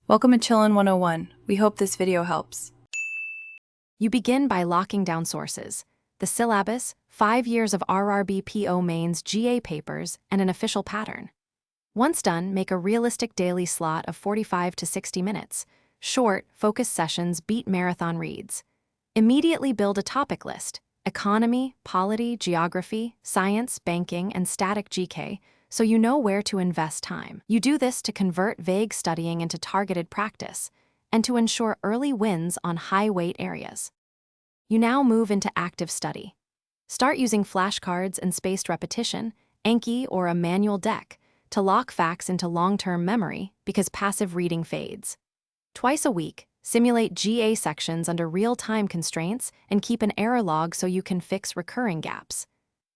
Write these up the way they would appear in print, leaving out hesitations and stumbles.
Welcome to Chillin' 101. We hope this video helps. You begin by locking down sources, the syllabus, 5 years of RRB PO mains GA papers, and an official pattern. Once done, make a realistic daily slot of 45 to 60 minutes. Short, focused sessions beat marathon reads. Immediately build a topic list: economy, polity, geography, science, banking, and static GK, so you know where to invest time. You do this to convert vague studying into targeted practice, and to ensure early wins on high-weight areas. You now move into active study. Start using flashcards and spaced repetition, Anki, or a manual deck to lock facts into long-term memory because passive reading fades. Twice a week, simulate GA sections under real-time constraints and keep an error log so you can fix recurring gaps.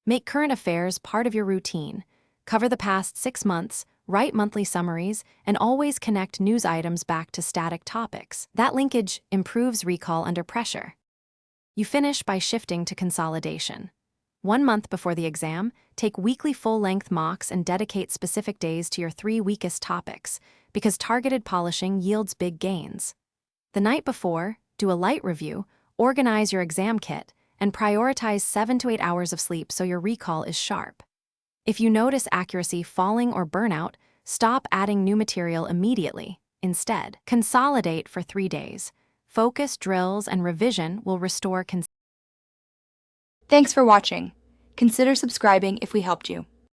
Make current affairs part of your routine. Cover the past 6 months, write monthly summaries, and always connect news items back to static topics. That linkage improves recall under pressure. You finish by shifting to consolidation. 1 month before the exam, take weekly full-length mocks and dedicate specific days to your 3 weakest topics, because targeted polishing yields big gains. The night before, do a light review, organize your exam kit, and prioritize 7 to 8 hours of sleep so your recall is sharp. If you notice accuracy falling or burnout, stop adding new material immediately. Instead, consolidate for 3 days. Focus, drills, and revision will restore Thanks for watching. Consider subscribing if we helped you.